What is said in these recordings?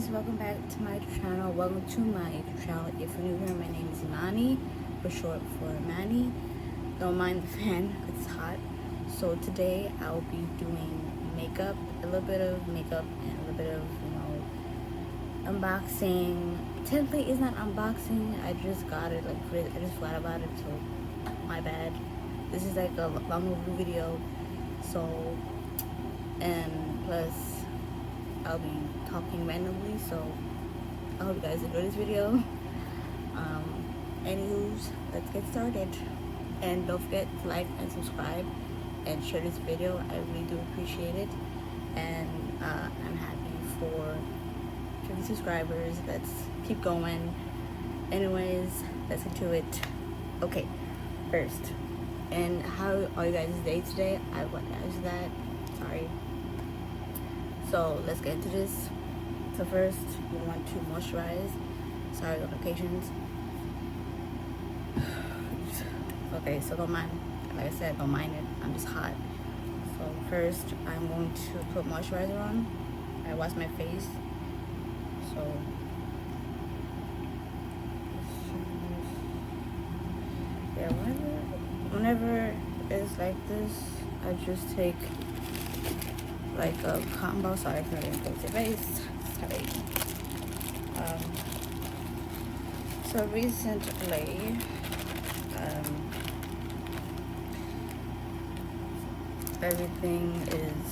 guys, welcome back to my channel. Welcome to my YouTube channel. If you're new here, my name is Imani, for short for Manny. Don't mind the fan, it's hot. So today I'll be doing makeup, a little bit of makeup and a little bit of, unboxing. Technically it's not unboxing, I just got it, I just forgot about it, so my bad. This is like a long review video, so, and plus I'll be talking randomly, so I hope you guys enjoy this video. Anywho's, let's get started, and don't forget to like and subscribe and share this video. I really do appreciate it, and I'm happy for 50 subscribers. Let's keep going. Anyways, let's get to it. Okay, first, and how are you guys' day today? I want to ask that. Sorry. So let's get into this. So first, we want to moisturize. Sorry, notifications. Okay, so don't mind. Like I said, don't mind it. I'm just hot. So first, I'm going to put moisturizer on. I wash my face. So yeah, whenever it's like this, I just take like a cotton ball. Sorry, I can't go to your face. Sorry. So recently, everything is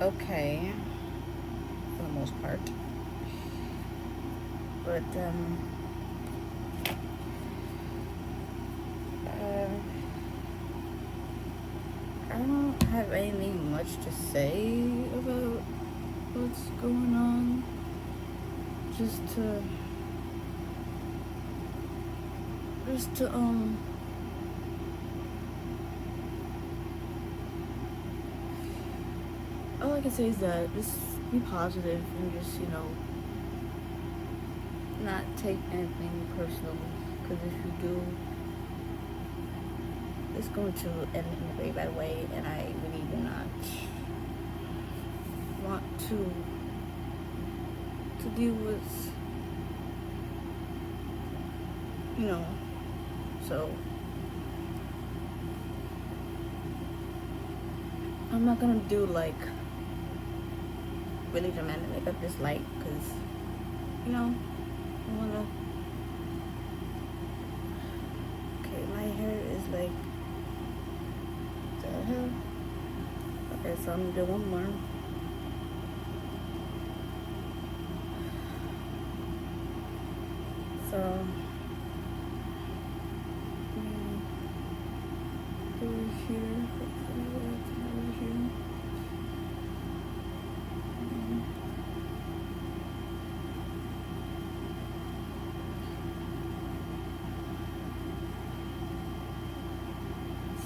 okay for the most part, but I don't have anything much to say about what's going on. Just to all I can say is that just be positive and just, not take anything personally, because if you do, it's going to end in a very bad way, and I really do not want to deal with, so I'm not gonna do like really dramatic makeup this light, because I wanna. Okay, my hair is like, the hell. Okay, so I'm gonna do one more. So over here, over here.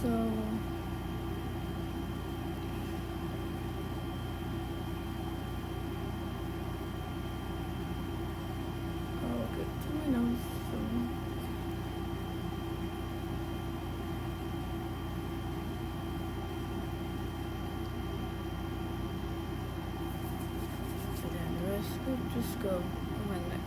So I'll get to my nose. And then the rest will just go on my neck.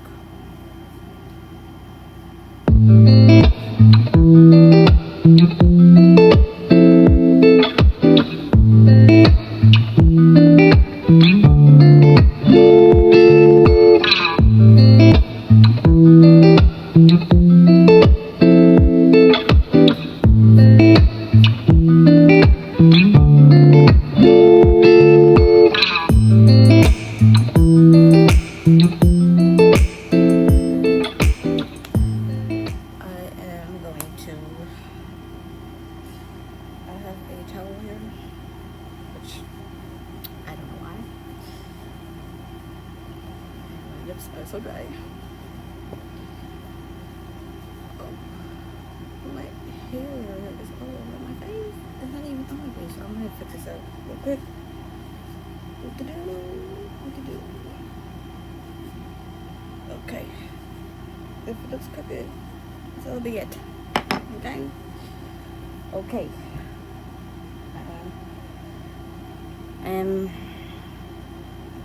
I have a towel here, which I don't know why. My lips are so dry. Oh, my hair is all over my face. It's not even on my face, so I'm gonna fix this up real quick. What to do? Okay. If it looks crooked, so be it. Okay. Okay.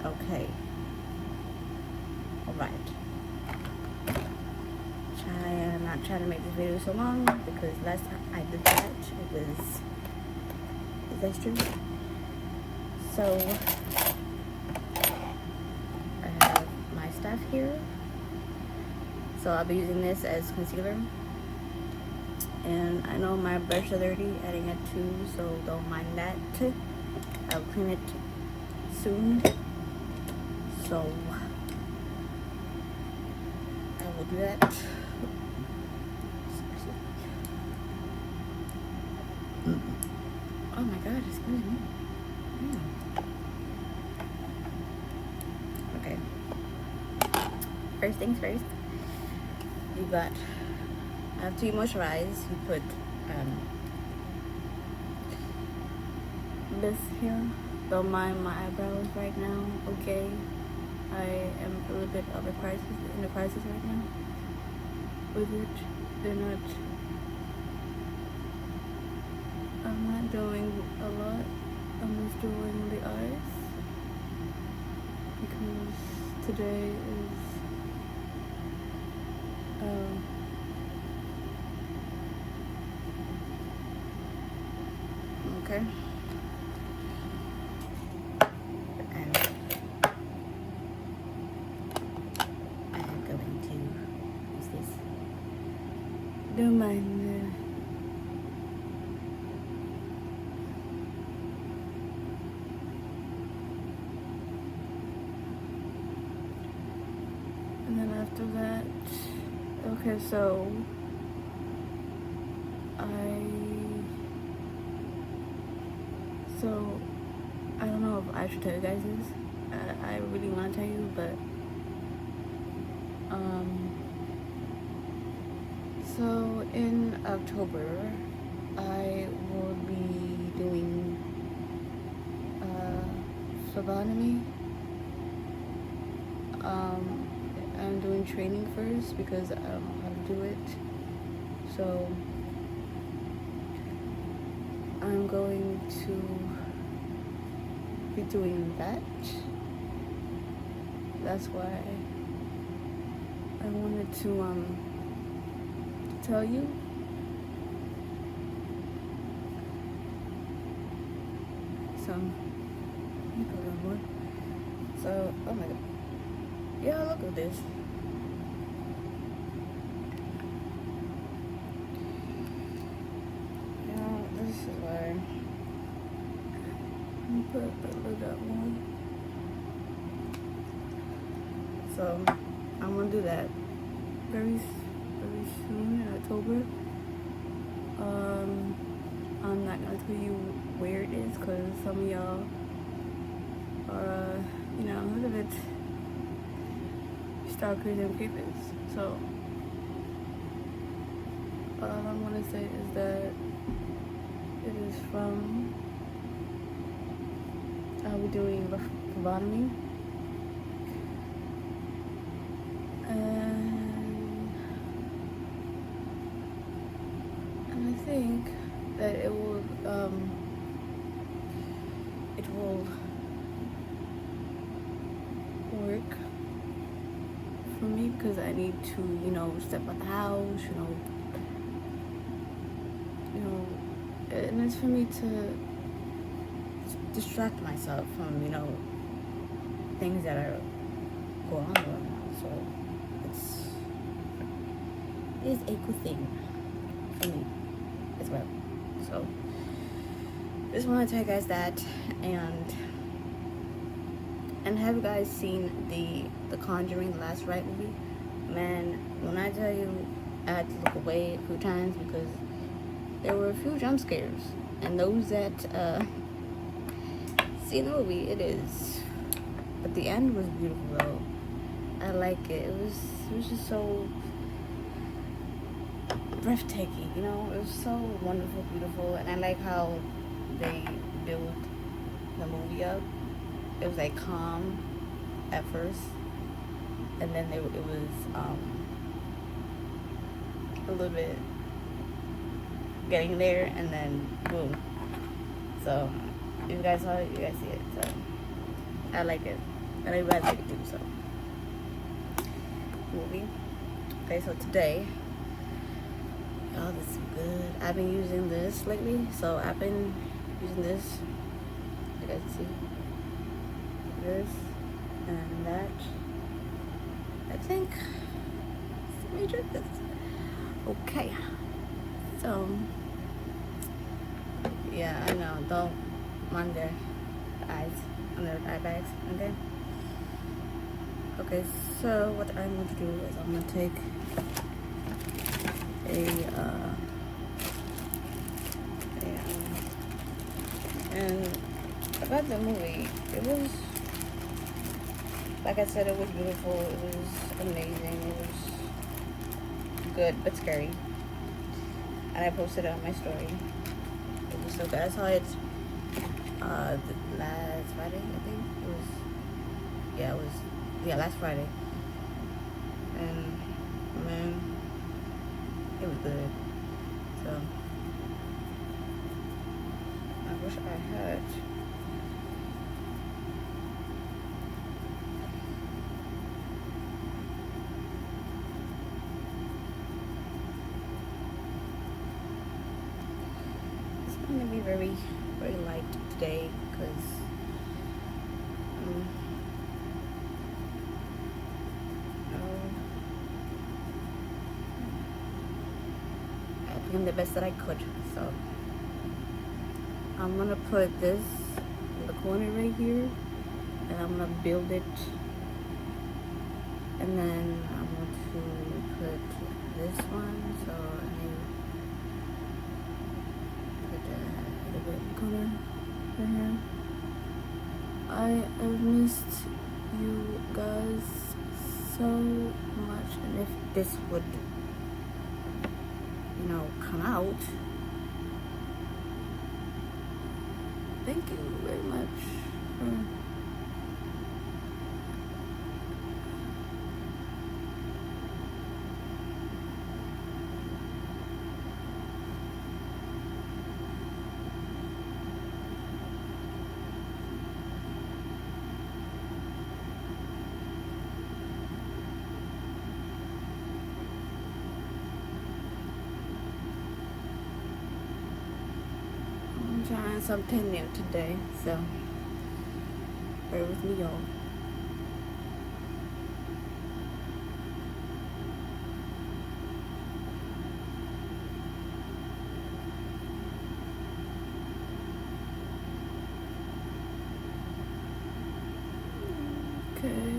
Okay. trying to make this video so long because last time I did that, it was disastrous. So I have my stuff here. So I'll be using this as concealer. And I know my brush is dirty, adding it too, so don't mind that. I'll clean it soon. So I will do that. Oh my god, excuse me. Okay. First things first, you got, after you moisturize, you put this here. Don't mind my eyebrows right now, okay? I am a little bit of a crisis, in a crisis right now with it. I'm not doing a lot. I'm just doing the eyes because today is okay. And I'm going to use this. Don't mind and then after that, okay, so I don't know if I should tell you guys this. I really want to tell you, but so in October I will be doing phlebotomy. I'm doing training first because I don't know how to do it. So I'm going to be doing that. That's why I wanted to tell you. So oh my god. Yeah, look at this. Yeah, this is why I'm put a lid up more. So I'm gonna do that very soon in October. I'm not gonna tell you where it is because some of y'all are, you know, a little bit stalkers and creepers. So all I'm gonna say is that it is from, I'll be doing phlebotomy, and I think that it will work for me because I need to, you know, step out the house, you know, and it's for me to distract myself from, you know, things that are going on right now. So it is a good thing for me as well. So just want to tell you guys that. And have you guys seen the Conjuring, the Last Rite movie? Man, when I tell you, I had to look away a few times because there were a few jump scares. And those that see the movie, it is. But the end was beautiful though. I like it. It was just so breathtaking, you know. It was so wonderful, beautiful, and I like how they built the movie up. It was like calm at first, and then it was a little bit getting there, and then boom. So if you guys saw it, you guys see it. So I like it, and I guys like it too. So movie. Okay, so today Oh, this is good. I've been using this lately, so I've been using this. You guys see this and that. I think let me drink this. Okay, so yeah, I know. Don't mind their eyes on their eye bags. Okay. Okay, so what I'm going to do is I'm going to take and about the movie, it was, like I said, it was beautiful, it was amazing, it was good but scary, and I posted it on my story. It was so good. I saw it last Friday, I think. Last Friday, and man, it was good. So I wish I had. It's going to be very, very light today because I became the best that I could. So I'm gonna put this in the corner right here, and I'm gonna build it, and then I'm going to put this one. So I put a little bit in the corner right here. I have missed you guys so much, and if this would, come out, thank you very much for trying something new today, so bear with me, y'all. Okay.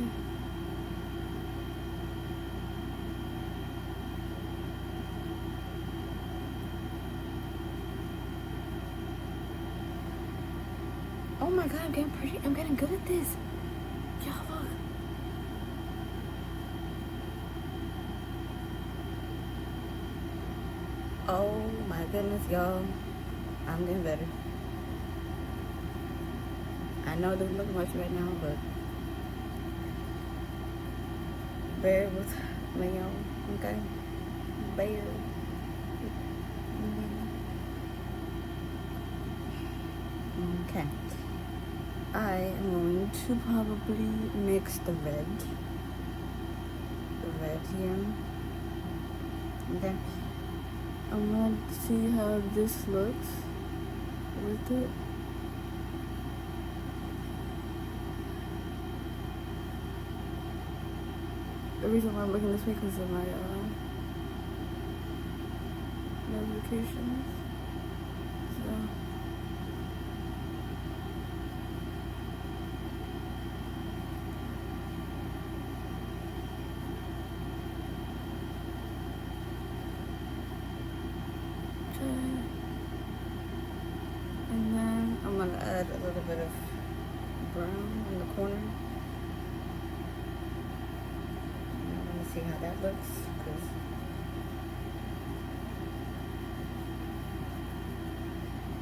Oh my god, I'm getting good at this. Y'all look. Oh my goodness, y'all. I'm getting better. I know it doesn't look much right now, but bear with me, y'all. Okay? Bear. Okay. I am going to probably mix the red here. Okay. I'm going to see how this looks with it. The reason why I'm looking this way is because of my notifications. So. And then I'm going to add a little bit of brown in the corner. And I'm going to see how that looks.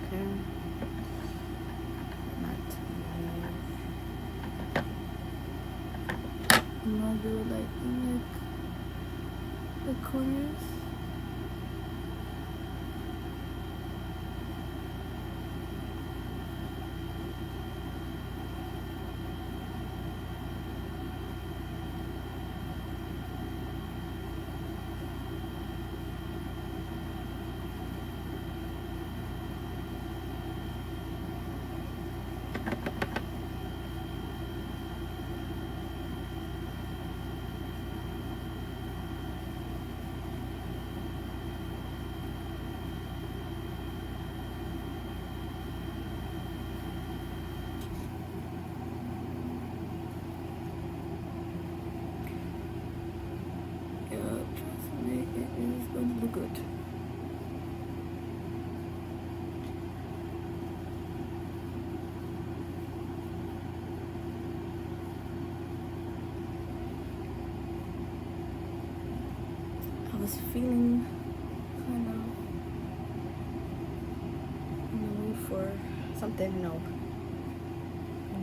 Okay. I'm going to do it like in the corners. feeling kind of in the mood for something,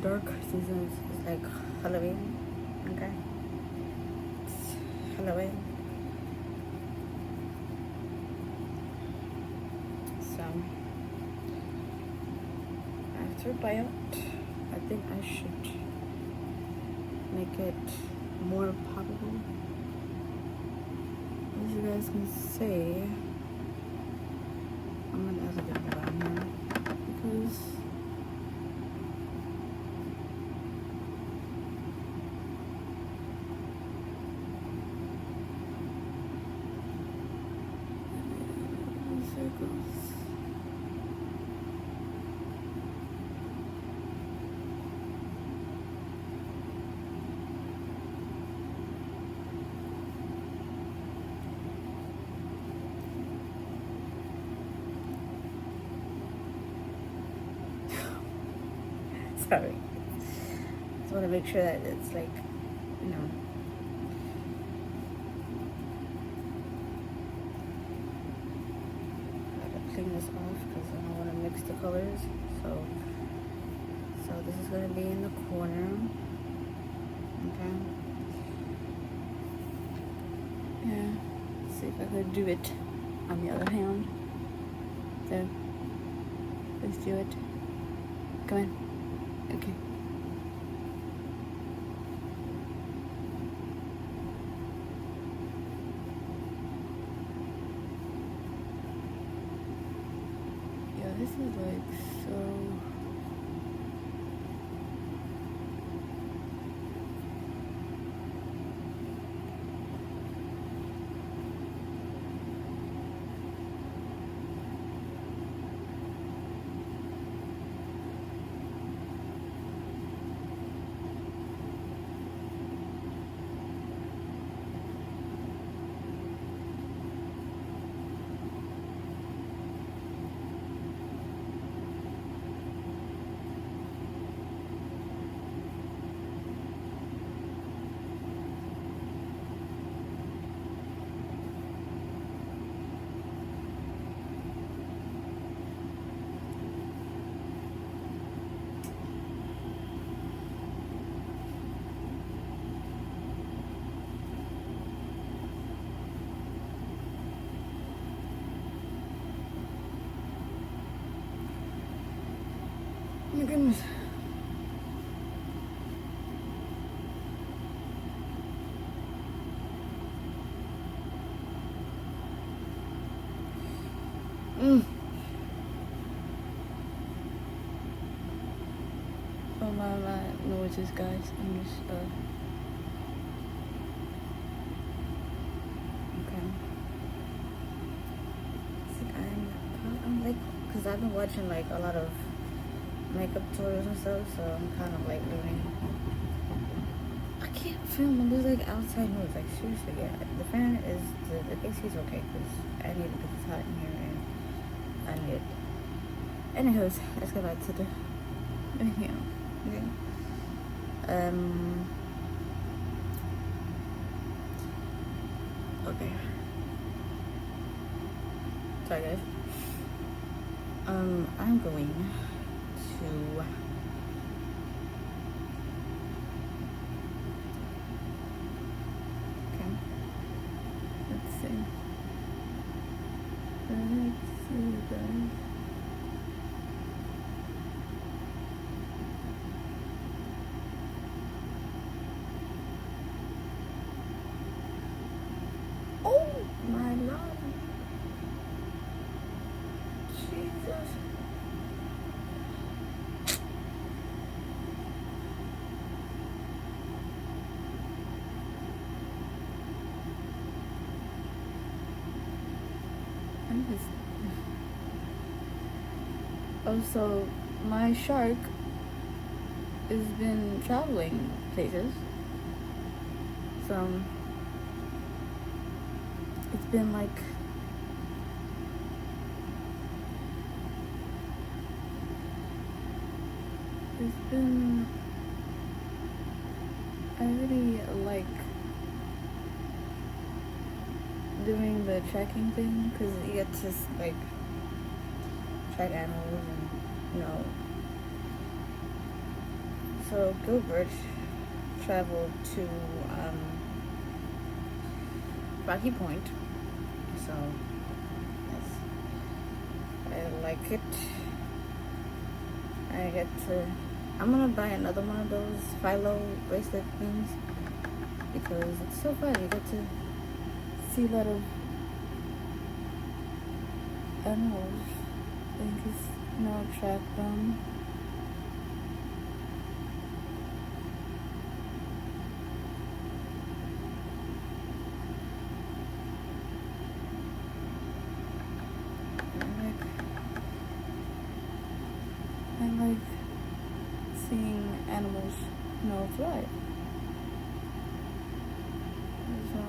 dark seasons. It's like Halloween, okay? It's Halloween. So, after buyout, I think I should make it more probable. As you guys can see, I'm gonna add a bit around here because circles. Sorry. Just want to make sure that it's like, gotta clean this off because I don't want to mix the colors. So this is gonna be in the corner. Okay. Yeah. Let's see if I could do it on the other hand. So let's do it. Come on. Okay. Yeah, this is like so. Oh my goodness. Oh my noises, guys. I'm just okay. See, I'm like, cause I've been watching like a lot of makeup tutorials and stuff, so I'm kind of like learning. I can't film. There's like outside noise. Like seriously, yeah. The fan is the AC is okay because I need it because it's hot in here and I need it. Anyways, let's go back to the video. Okay. Okay. Sorry guys. I'm going to let's see guys. Oh my lord, Jesus. Also, my shark has been traveling places. So it's been like I really like doing the tracking thing because you get to like track animals and So Gilbert traveled to Rocky Point, so yes, I like it. I'm gonna buy another one of those Philo bracelet things because it's so fun. You get to see a lot of animals and just track them. I like seeing animals, thrive. So,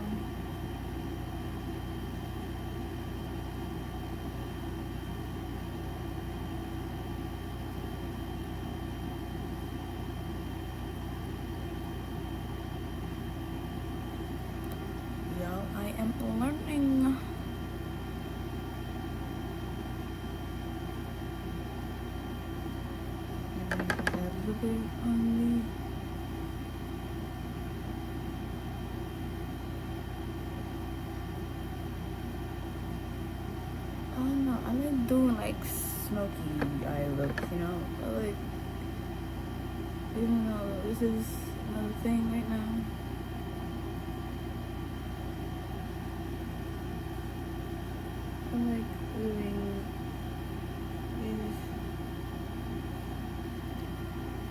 y'all, I am learning. On I don't know, I like doing like smoky eye looks, I like, even though this is another thing right now, I like doing these.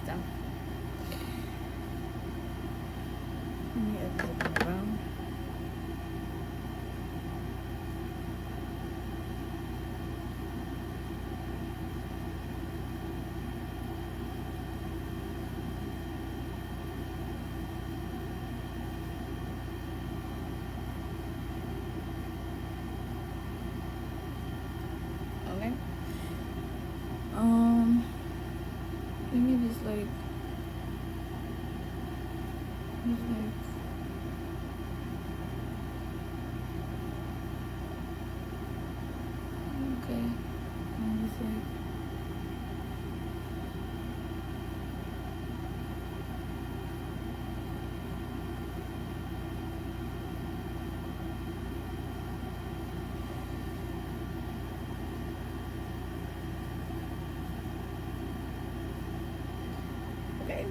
So, let me open it around. Okay. Let me just like okay. I'm just like okay.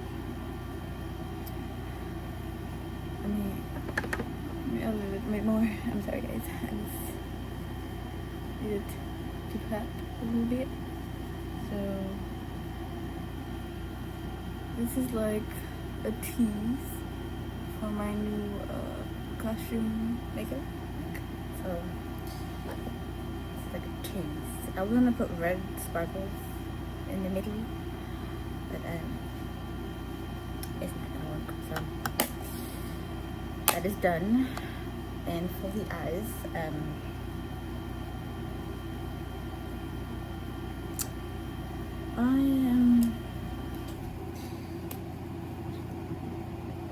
Let me a little bit more. I'm sorry guys. I just needed to clap a little bit. So this is like a tease for my new costume makeup. So it's like a tease. I was gonna put red sparkles in the middle, but it's not gonna work. So that is done. And for the eyes, I am.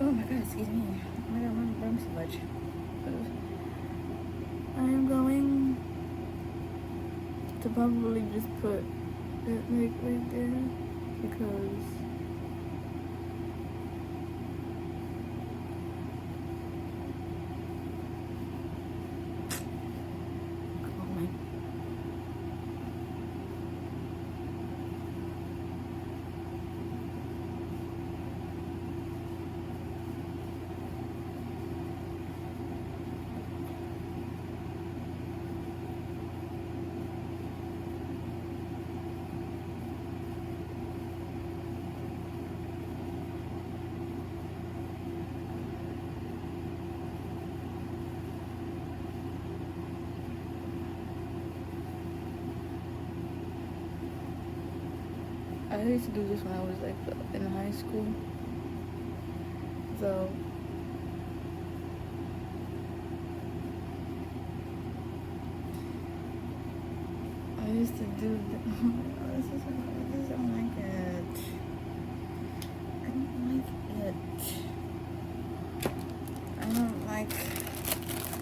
Oh my god, excuse me. Oh my god, I'm burning so much. I am going to probably just put it like right there because I used to do this when I was like in high school. So I used to do this is I don't like it. I don't like it.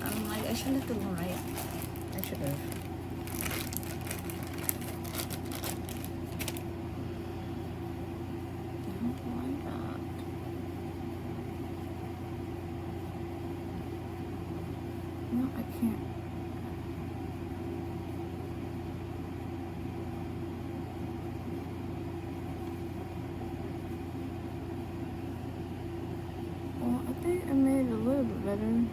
I don't like should have left it alone, right? I should have. Why not? No, I can't. Well, I think I made it a little bit better.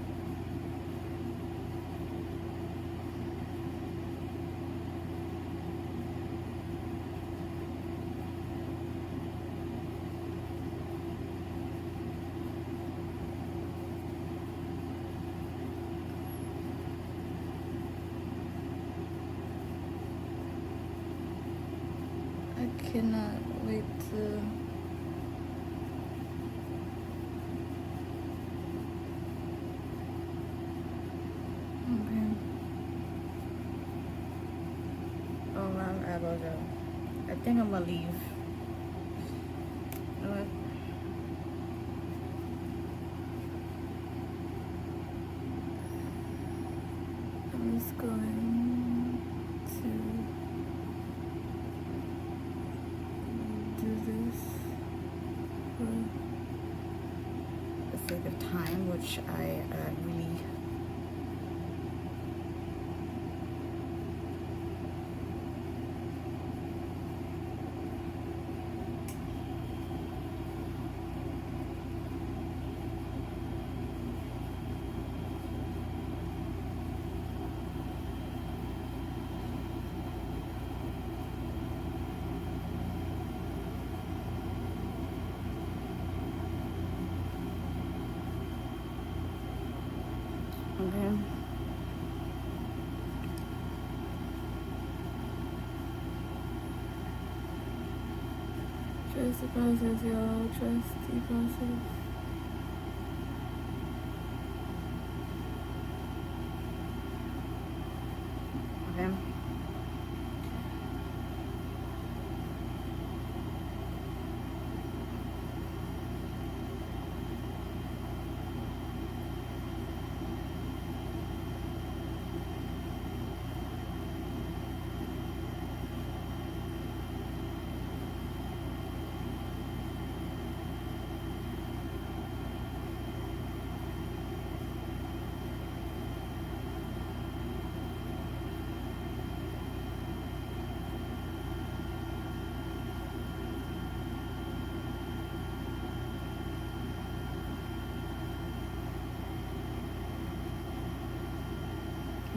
I cannot wait to. Okay. Oh, my eyebrows out. I think I'm gonna leave. You know what? I'm just going to do this for the sake of time, which I really okay. Trust the process, y'all. Trust the process. Okay.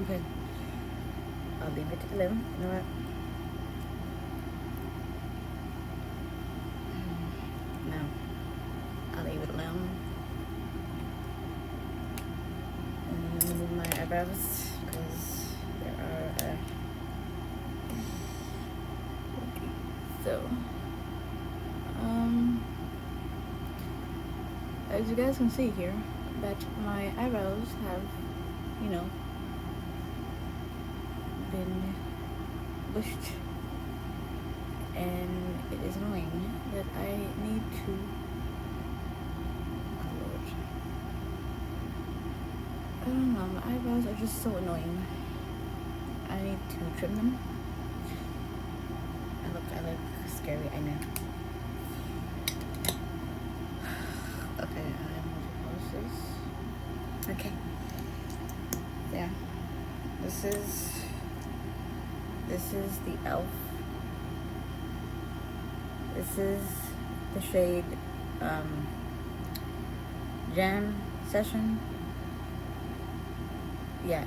Okay. I'll leave it to 11. You know what? No. I'll leave it alone. And then remove my eyebrows because there are okay. So as you guys can see here, that my eyebrows have, you know, been bushed, and it is annoying that I need to. Oh Lord, I don't know. My eyebrows are just so annoying. I need to trim them. I look scary. I know. Okay, I'm going to close this. Okay. Yeah. This is the e.l.f. This is the shade Jam Session. Yeah.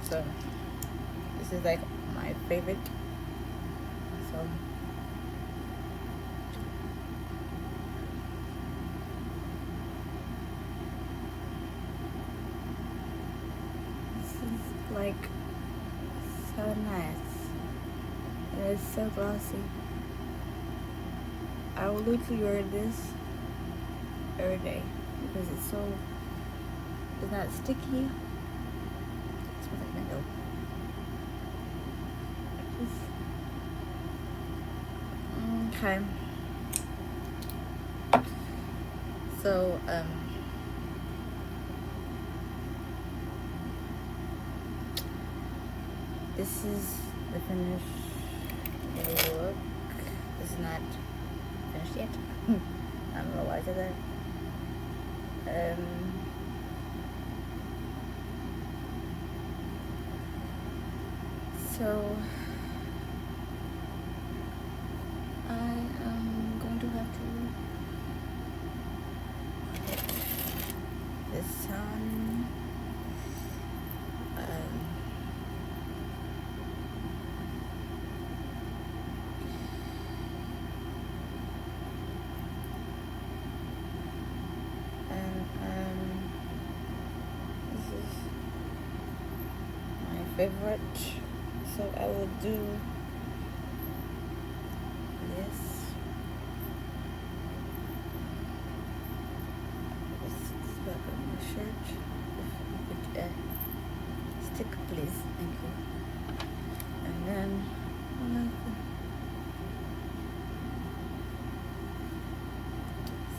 So this is like my favorite. So this is like so nice. It is so glossy. I will literally wear this every day because it's not sticky. It smells like mango. Okay. So This is the finished look. This is not finished yet. I don't know why I said that. So I am going to have to put this on. This is my favorite, so I will do this. This is back on my shirt. If you could stick, please. Thank you. And then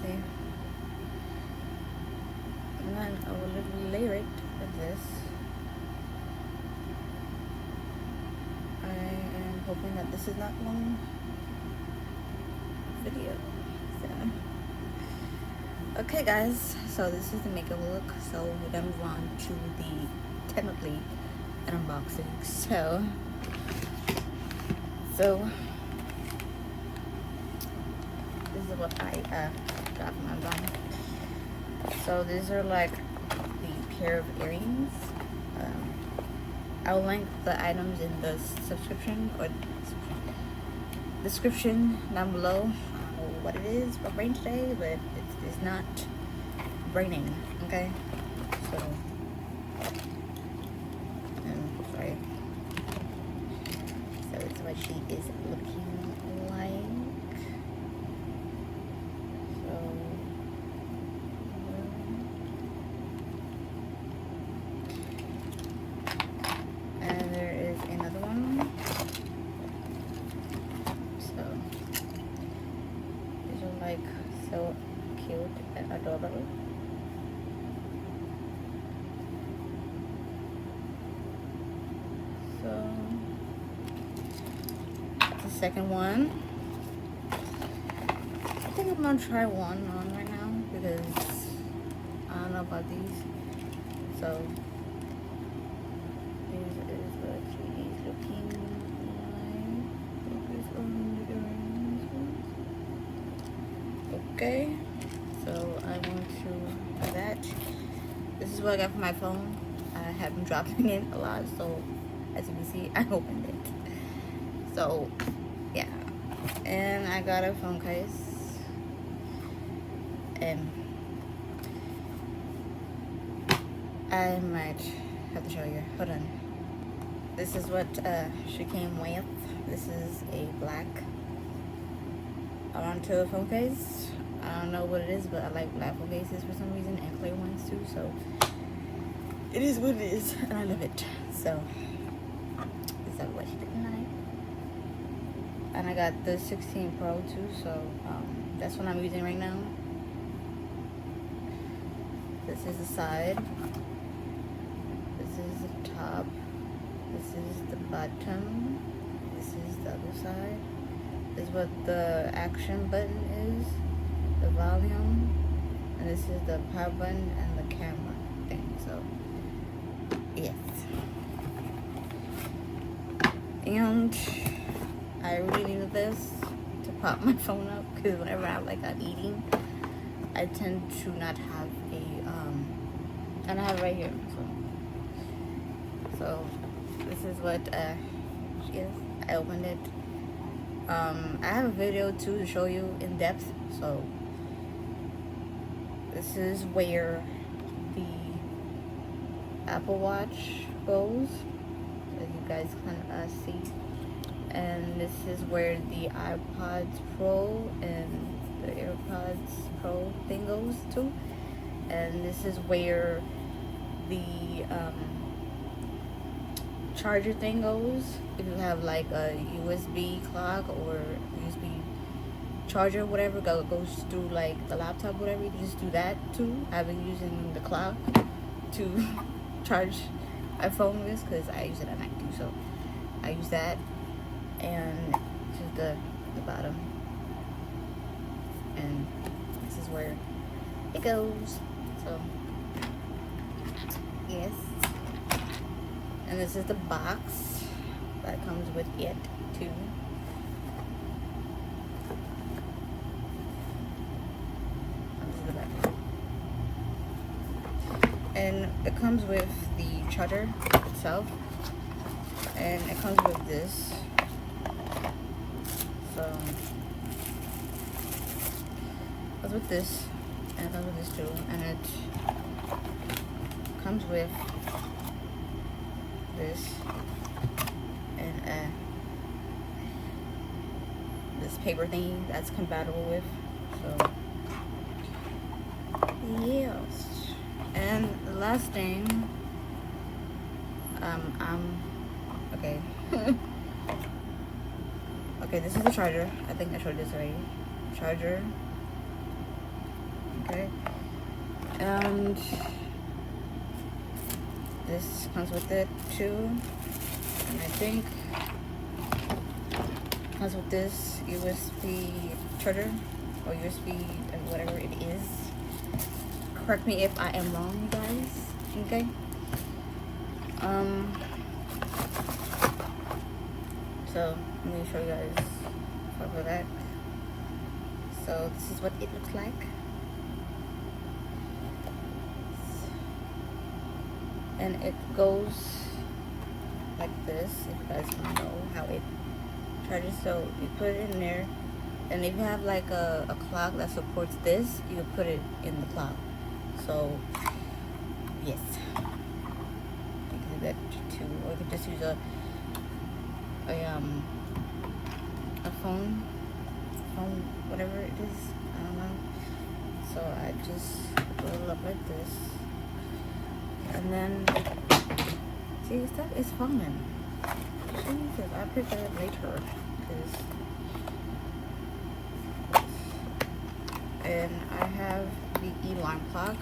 see, and then I will literally layer it with this. I am hoping that this is not long video. So, okay guys, so this is the makeup look. So we're gonna move on to the technically an unboxing. So this is what I got from Amazon. So these are like the pair of earrings. I'll link the items in the subscription or description down below. I don't know what it is for brain today, but it's not braining. Okay, so sorry. So it's what she is looking like. And there is another one. So these are like so cute and adorable. So the second one, I think I'm gonna try one on right now because I don't know about these. So this is what she is looking like. Okay, so I want to do that. This is what I got from my phone. I have been dropping it a lot, so as you can see, I opened it. So yeah, and I got a phone case, and I might have to show you. Hold on. This is what she came with. This is a black Aranto phone case. I don't know what it is, but I like black phone cases for some reason, and clear ones too. So it is what it is, and I love it. So this is what she did tonight. And I got the 16 Pro too, so that's what I'm using right now. This is the side. This is the top. This is the bottom. This is the other side. This is what the action button is, the volume, and this is the power button and the camera thing. So yes, and I really needed this to pop my phone up because whenever I'm eating, I tend to not have a and I have it right here. So this is what she is. I opened it. I have a video too to show you in depth. So this is where the Apple Watch goes, as you guys can see, and this is where the iPods Pro and the AirPods Pro thing goes to, and this is where the charger thing goes. If you have like a USB clock or USB charger, whatever goes through like the laptop, whatever, you can just do that too. I've been using the clock to charge my phone with because I use it at night too. So I use that, and this is the bottom, and this is where it goes. So yes, and this is the box that comes with it too. And this is the back. And it comes with the charger itself, and it comes with this. So it comes with this, and it comes with this too, and it comes with this and this paper thing that's compatible with. So yes. And the last thing, okay. Okay, this is the charger. I think I showed this already. Charger. Okay. And this comes with it too. And I think it comes with this USB charger or USB or whatever it is. Correct me if I am wrong, you guys. Okay. So let me show you guys for that. So this is what it looks like. And it goes like this, if you guys want to know how it charges. So you put it in there, and if you have like a clock that supports this, you can put it in the clock. So yes, you can do that too, or you can just use a phone, whatever it is, I don't know. So I just roll it up like this, and then see, stuff is falling. Jesus, I'll pick it up later. And I have the alarm clock.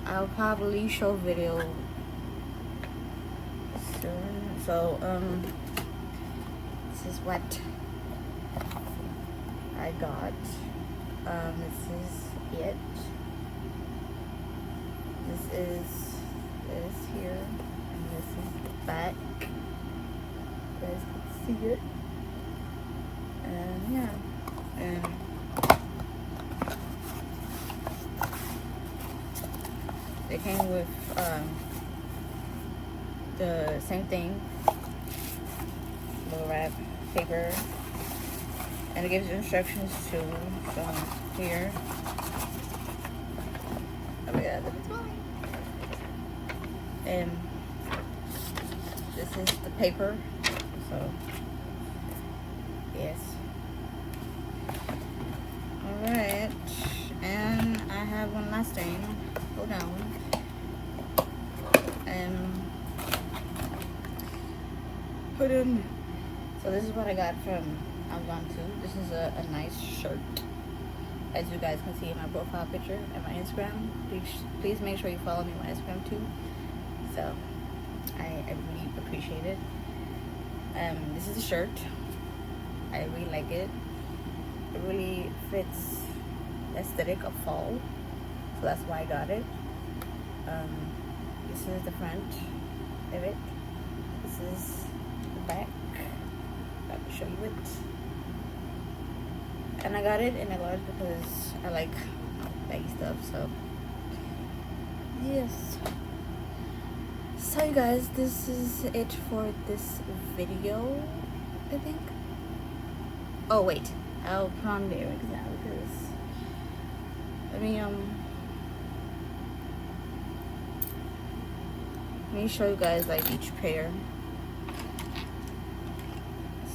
I'll probably show video soon. So this is what I got. This is it. This is here, and this is the back. You guys can see it. And yeah, and they came with the same thing, little wrap paper, and it gives you instructions too. So here, oh my god, look, it's falling. And this is the paper. So yes. All right, and I have one last thing. Hold on. Put in. So this is what I got from Amazon too. This is a nice shirt, as you guys can see in my profile picture and my Instagram. Please make sure you follow me on my Instagram too. So I really appreciate it. This is a shirt. I really like it. It really fits the aesthetic of fall, so that's why I got it. This is the front of it. This is the back. I will show you it. And I got it in a large because I like baggy stuff. So yes. So you guys, this is it for this video, I think. Oh wait, I'll put on the earrings now because let me show you guys like each pair.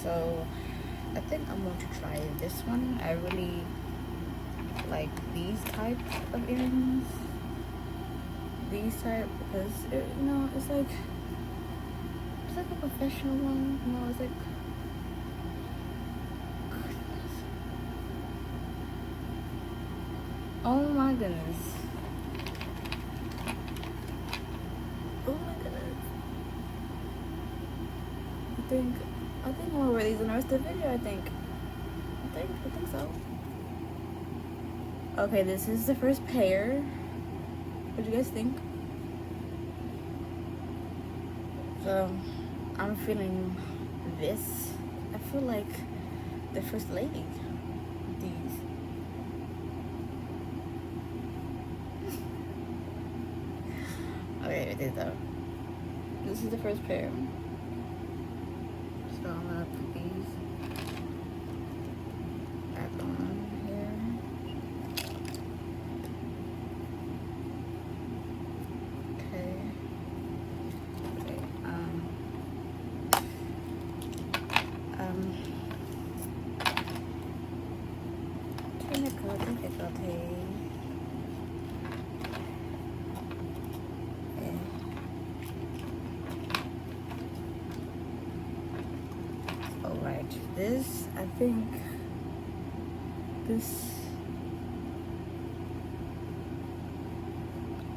So I think I'm going to try this one. I really like these type of earrings. These type because it's like a professional one. It's like oh my goodness. Oh my goodness. think I'm gonna wear these in the rest of the video. I think so. Okay, this is the first pair. What do you guys think? So I'm feeling this. I feel like the first lady. These. Okay, it is though. This is the first pair. So I'm gonna put these back on here. Okay. Okay. Alright, this, I think, this,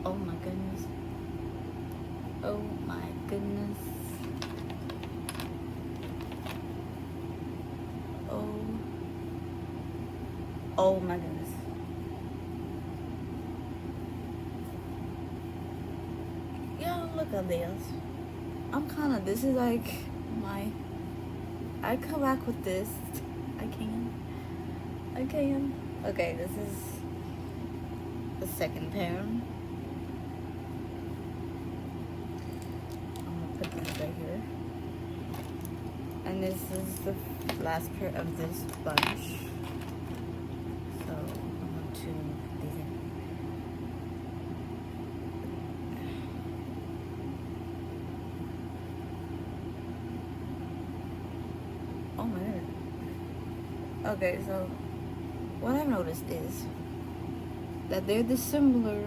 oh my goodness, oh my goodness, oh my goodness. Yeah, look at this. This is like I come back with this. I can. Okay, this is the second pair. I'm gonna put these right here. And this is the last pair of this bunch. So I'm going to put these in. Oh my god. Okay, so what I've noticed is that they're the similar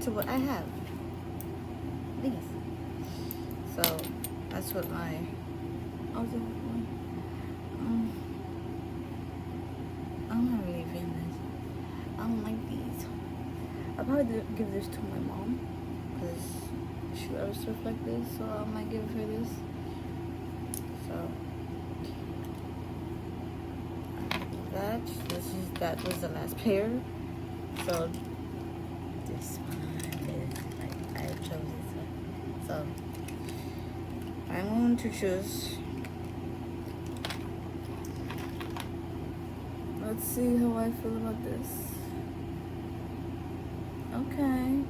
to what I have. These. So that's what my I'm not really feeling this. I don't like these. I'll probably give this to my mom because she loves stuff like this, so I might give her this. So that was the last pair. So this one is I chose this one. So I'm going to choose. Let's see how I feel about this. Okay.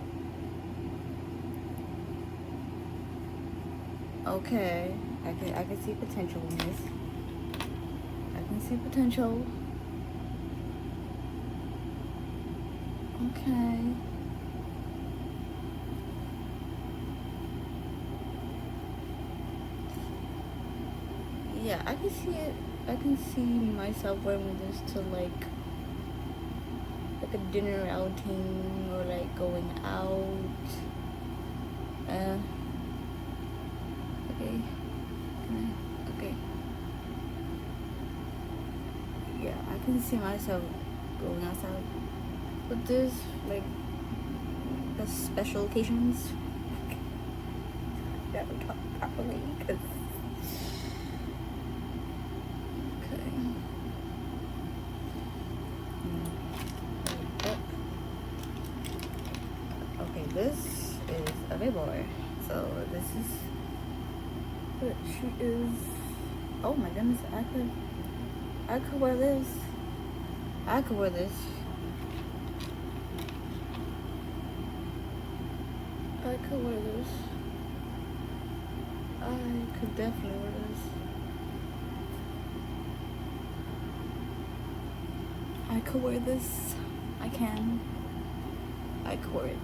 I can see potential in this. I can see potential. Okay. Yeah, I can see it. I can see myself wearing this to like a dinner outing or like going out. Okay. Yeah, I can see myself going outside with this, like the special occasions. Gotta talk properly, cause okay, this is a big boy. So this is what she is. Oh my goodness, I could wear this. I could wear this. I could wear this. I could definitely wear this. I could wear this. I can. I could wear it.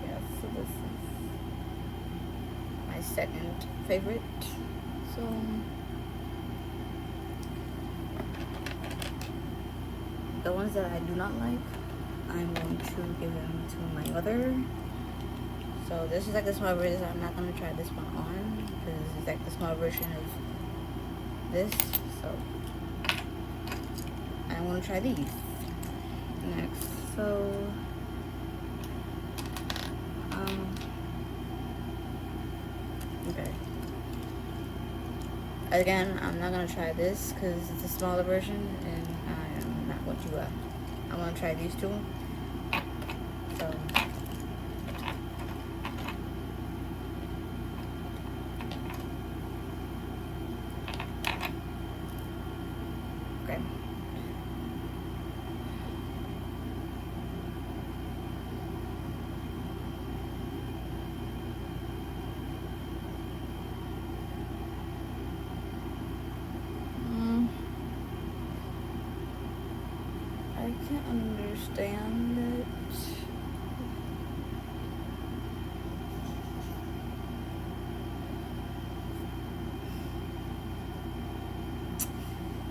Yeah, so this is my second favorite. So the ones that I do not like, I'm going to give them to my mother. So this is like the small version. I'm not gonna try this one on because it's like the small version of this. So I want to try these next. So Okay. Again, I'm not gonna try this because it's a smaller version, and I am not going to. I'm gonna try these two. So. Okay. I can't understand it.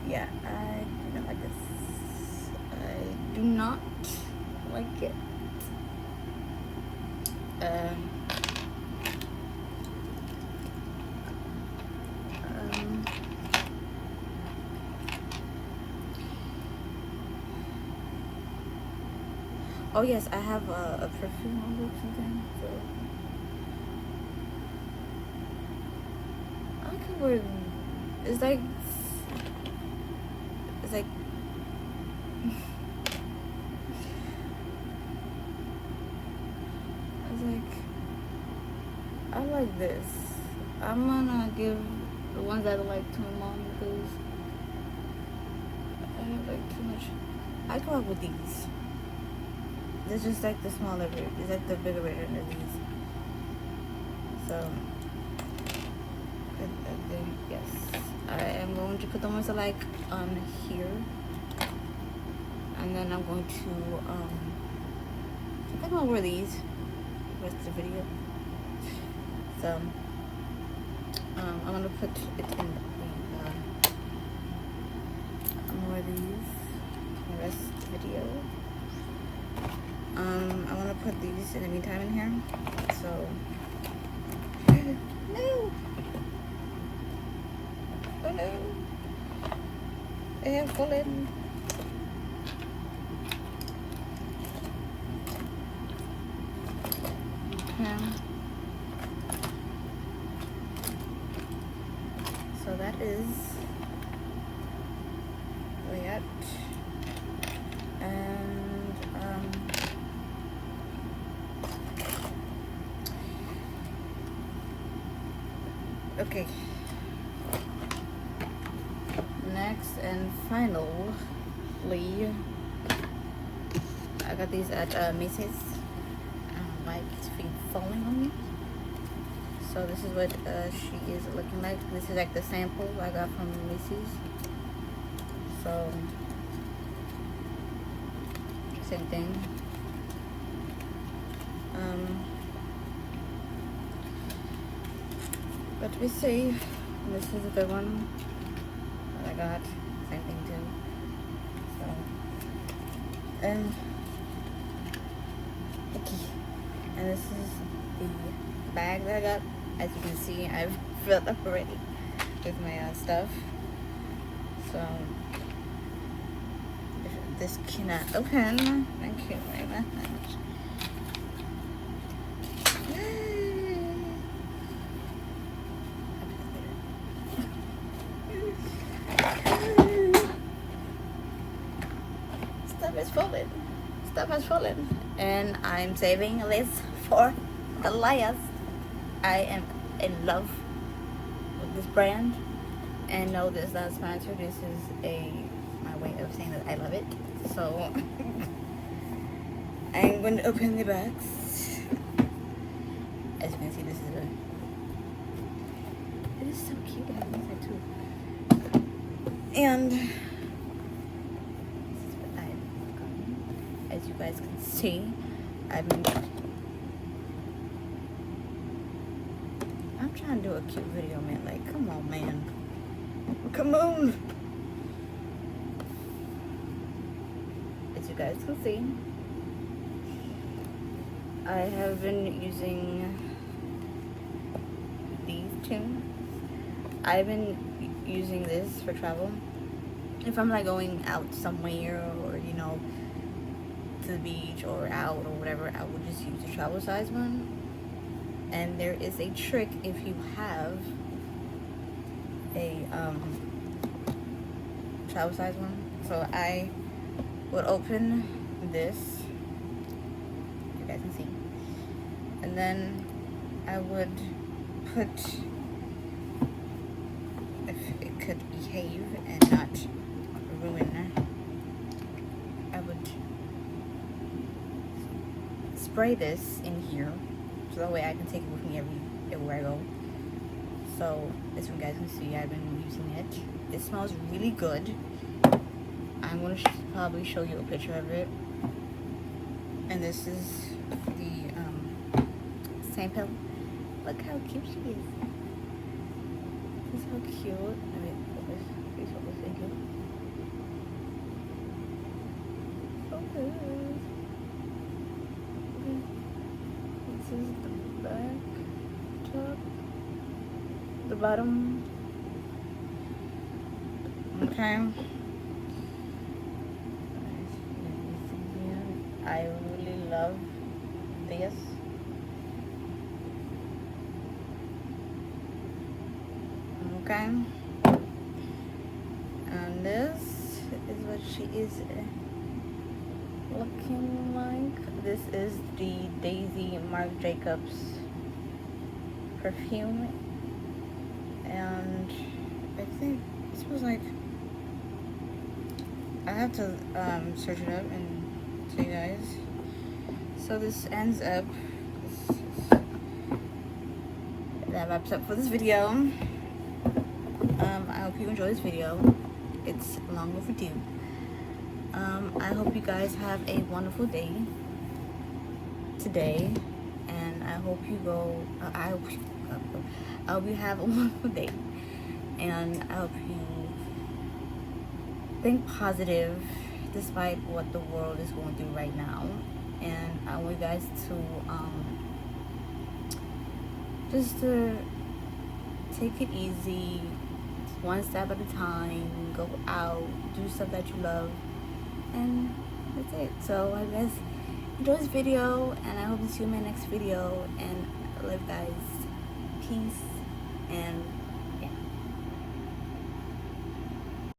Yeah, I do not like this. I do not like it. Um, oh yes, I have a perfume on or something, so I could wear. It's like it's like it's like I like this. I'm gonna give the ones that I like to my mom because I have like too much. I come up with these. They're just like the smaller version. It's like the bigger version of these. So, I think, yes. I am going to put the ones I like on here. And then I'm going to, I think I'll wear these the rest of the video. So, I'm going to put it in the, I'm going to wear these the rest of the video. I want to put these in the meantime in here. So, no. Oh no. They have fallen. Okay. So that is that. And okay. Next and finally, I got these at Macy's. I don't know why it keeps falling on me. So this is what she is looking like. This is like the sample I got from Macy's. So same thing. But we see, this is the one that I got. Same thing too. So, and okay, and this is the bag that I got. As you can see, I've filled up already with my stuff. So this cannot open. Thank you very much. Stuff has fallen, and I'm saving this for the last. I am in love with this brand, and no, this is not sponsored. This is my way of saying that I love it. So I'm going to open the box. As you can see, this is it is so cute. I have inside too, and. As you guys can see, I'm trying to do a cute video, man. Like, come on, man. Come on. As you guys can see, I have been using these two. I've been using this for travel. If I'm like going out somewhere, or you know, to the beach or out or whatever, I would just use the travel size one. And there is a trick if you have a travel size one. So I would open this, you guys can see, and then I would put, if it could behave and not ruin, I would spray this in here so that way I can take it with me everywhere I go. So as you guys can see, I've been using it. It smells really good. I'm going to probably show you a picture of it. And this is the sample. Look how cute she is. This is how cute. Let me focus. Please focus. Thank you. Focus. Okay. This is the back, top, the bottom. Okay. I really love this. Okay. And this is what she is looking like. This is the Daisy Marc Jacobs perfume. And I think it smells like, I have to search it up and tell you guys. So this ends up, that wraps up for this video. I hope you enjoy this video. It's long overdue. I hope you guys have a wonderful day today, and I hope you go. I hope you have a wonderful day, and I hope you think positive despite what the world is going through right now. And I want you guys to just to take it easy, one step at a time. Go out, do stuff that you love, and that's it. So I guess enjoy this video, and I hope to see you in my next video. And I love you guys. Peace and